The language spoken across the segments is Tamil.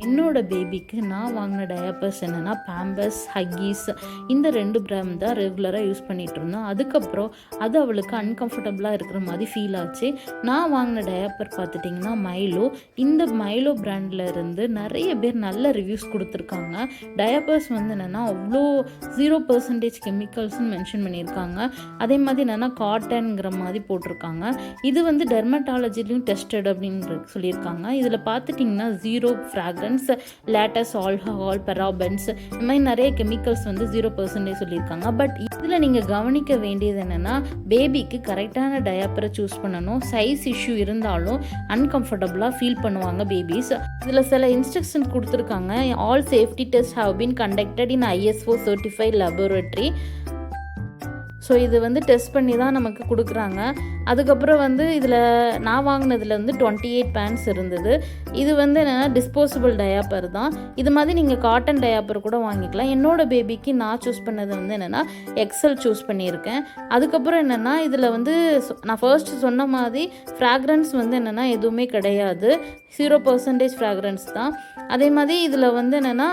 என்னோட பேபிக்கு நான் வாங்கின டயப்பர்ஸ் என்னென்னா பேம்பர்ஸ், ஹக்கீஸ் இந்த 2 பிராண்ட் தான் ரெகுலராக யூஸ் பண்ணிகிட்டு இருந்தோம். அதுக்கப்புறம் அது அவளுக்கு அன்கம்ஃபர்டபுளாக இருக்கிற மாதிரி ஃபீல் ஆச்சு. நான் வாங்கின டயப்பர் பார்த்துட்டிங்கன்னா மைலோ. இந்த மைலோ பிராண்டில் இருந்து நிறைய பேர் நல்ல ரிவ்யூஸ் கொடுத்துருக்காங்க. டயப்பர்ஸ் வந்து என்னென்னா அவ்வளோ 0% கெமிக்கல்ஸ்னு மென்ஷன் பண்ணியிருக்காங்க. அதே மாதிரி என்னென்னா காட்டன்ங்கிற மாதிரி போட்டிருக்காங்க. இது வந்து டெர்மட்டாலஜிலையும் டெஸ்டட் அப்படின்னு சொல்லியிருக்காங்க. இதில் பார்த்துட்டிங்கன்னா 0 ஃப்ராக்ரன்ஸ், லேட்டஸ், ஆல்கஹால், பெராபென்ஸ் இந்த மாதிரி நிறைய கெமிக்கல்ஸ் வந்து 0% சொல்லியிருக்காங்க. பட் இதில் நீங்கள் கவனிக்க வேண்டியது என்னென்னா பேபிக்கு கரெக்டான டயப்பரை சூஸ் பண்ணணும். சைஸ் இஷ்யூ இருந்தாலும் அன்கம்ஃபர்டபுளாக ஃபீல் பண்ணுவாங்க பேபிஸ். இதில் சில இன்ஸ்ட்ரக்ஷன் கொடுத்துருக்காங்க. All safety test have been conducted in ISO certified laboratory. So இது வந்து டெஸ்ட் பண்ணி தான் நமக்கு கொடுக்குறாங்க. அதுக்கப்புறம் வந்து இதில் நான் வாங்கினதில் வந்து 28 பேண்ட்ஸ் இருந்தது. இது வந்து என்னென்னா டிஸ்போசபிள் டயாப்பர் தான். இது மாதிரி நீங்கள் காட்டன் டயாப்பர் கூட வாங்கிக்கலாம். என்னோடய பேபிக்கு நான் சூஸ் பண்ணது வந்து என்னென்னா எக்ஸல் சூஸ் பண்ணியிருக்கேன். அதுக்கப்புறம் என்னென்னா இதில் வந்து நான் ஃபர்ஸ்ட் சொன்ன மாதிரி ஃப்ராக்ரன்ஸ் வந்து என்னென்னா எதுவுமே கிடையாது. 0% ஃப்ராக்ரன்ஸ் தான். அதே மாதிரி இதில் வந்து என்னென்னா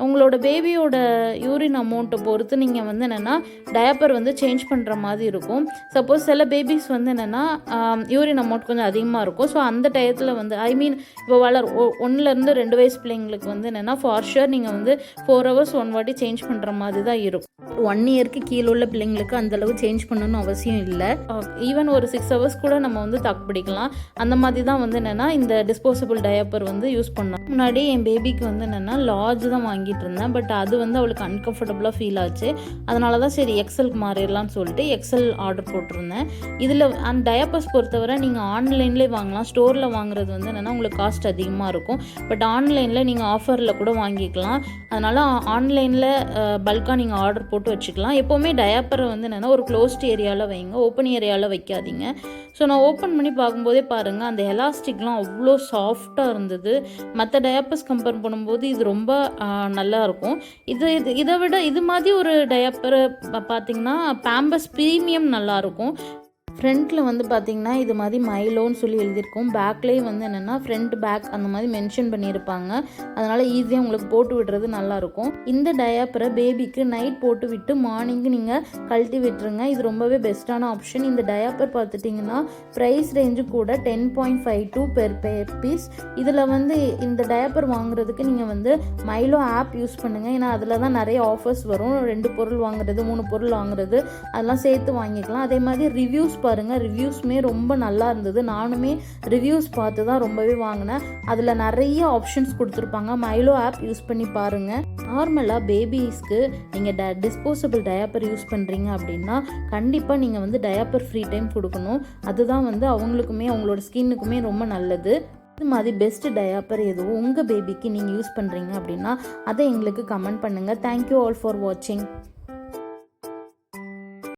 உங்களோட பேபியோட யூரின் அமௌண்ட்டை பொறுத்து நீங்கள் வந்து என்னென்னா டயப்பர் வந்து சேஞ்ச் பண்ணுற மாதிரி இருக்கும். சப்போஸ் சில பேபிஸ் வந்து என்னென்னா யூரின் அமௌண்ட் கொஞ்சம் அதிகமாக இருக்கும். ஸோ அந்த டயத்தில் வந்து இப்போ 1லேருந்து 2 வயசு பிள்ளைங்களுக்கு வந்து என்னென்னா ஃபார் ஷுர் நீங்கள் வந்து 4 hours 1 வாட்டி சேஞ்ச் பண்ணுற மாதிரி தான் இருக்கும். 1 இயருக்கு கீழே உள்ள பிள்ளைங்களுக்கு அந்தளவு சேஞ்ச் பண்ணணும்னு அவசியம் இல்லை. ஈவன் ஒரு 6 hours கூட நம்ம வந்து தாக்கு பிடிக்கலாம். அந்த மாதிரி தான் வந்து என்னென்னா இந்த டிஸ்போசபிள் டயப்பர் வந்து யூஸ் பண்ணோம். முன்னாடி என் பேபிக்கு வந்து என்னென்னா லார்ஜ் தான் வாங்கிட்டு இருந்தேன். பட் அது வந்து அவளுக்கு அன்கம்ஃபர்டபுளாக ஃபீல் ஆச்சு. அதனால தான் சரி எக்ஸலுக்கு மாறிடலாம்னு சொல்லிட்டு எக்ஸல் ஆர்டர் போட்டிருந்தேன். இதில் அந்த டயப்பர்ஸ் பொறுத்தவரை நீங்கள் ஆன்லைன்லேயே வாங்கலாம். ஸ்டோரில் வாங்குறது வந்து என்னென்னா உங்களுக்கு காஸ்ட் அதிகமாக இருக்கும். பட் ஆன்லைனில் நீங்கள் ஆஃபரில் கூட வாங்கிக்கலாம். அதனால் ஆன்லைனில் பல்காக நீங்கள் ஆர்டர் போட்டு வச்சுக்கலாம். எப்போவுமே டயப்பரை வந்து என்னென்னா ஒரு க்ளோஸ்ட் ஏரியாவில் வைங்க, ஓப்பன் ஏரியாவில் வைக்காதீங்க. ஸோ நான் ஓப்பன் பண்ணி பார்க்கும்போதே பாருங்கள் அந்த எலாஸ்டிக்லாம் அவ்வளோ சாஃப்டாக இருந்தது. மற்ற டயப்பர்ஸ் கம்பேர் பண்ணும்போது இது ரொம்ப நல்லா இருக்கும். இதை விட இது மாதிரி ஒரு டயப்பர் பார்த்திங்கன்னா பேம்பர்ஸ் ப்ரீமியம் நல்லாயிருக்கும். ஃப்ரண்ட்டில் வந்து பார்த்திங்கன்னா இது மாதிரி மைலோன்னு சொல்லி எழுதியிருக்கோம். பேக்லேயும் வந்து என்னென்னா ஃப்ரண்ட் பேக் அந்த மாதிரி மென்ஷன் பண்ணியிருப்பாங்க. அதனால் ஈஸியாக உங்களுக்கு போட்டு விடுறது நல்லாயிருக்கும். இந்த டயப்பரை பேபிக்கு நைட் போட்டு விட்டு மார்னிங்கு நீங்கள் கழட்டி விட்டுருங்க. இது ரொம்பவே பெஸ்ட்டான ஆப்ஷன். இந்த டயப்பர் பார்த்துட்டிங்கன்னா ப்ரைஸ் ரேஞ்சு கூட 10.52 பெர் பீஸ். இதில் வந்து இந்த டயப்பர் வாங்குறதுக்கு நீங்கள் வந்து மைலோ ஆப் யூஸ் பண்ணுங்கள். ஏன்னா அதில் தான் நிறைய ஆஃபர்ஸ் வரும். 2 பொருள் வாங்குறது, 3 பொருள் வாங்குறது அதெல்லாம் சேர்த்து வாங்கிக்கலாம். அதே மாதிரி ரிவ்யூஸ் பாருங்கள். ரிவ்யூஸ்மே ரொம்ப நல்லா இருந்தது. நானுமே ரிவ்யூஸ் பார்த்து தான் ரொம்பவே வாங்கினேன். அதில் நிறைய ஆப்ஷன்ஸ் கொடுத்துருப்பாங்க. மைலோ ஆப் யூஸ் பண்ணி பாருங்கள். நார்மலாக பேபிஸ்க்கு நீங்கள் டிஸ்போசபிள் டயப்பர் யூஸ் பண்ணுறீங்க அப்படின்னா கண்டிப்பாக நீங்கள் வந்து டயப்பர் ஃப்ரீ டைம் கொடுக்கணும். அதுதான் வந்து அவங்களுக்குமே அவங்களோட ஸ்கின்னுக்குமே ரொம்ப நல்லது. இது மாதிரி பெஸ்ட் டயப்பர் எதுவும் உங்கள் பேபிக்கு நீங்கள் யூஸ் பண்ணுறீங்க அப்படின்னா அதை எங்களுக்கு கமெண்ட் பண்ணுங்கள். தேங்க்யூ ஆல் ஃபார் வாட்சிங்.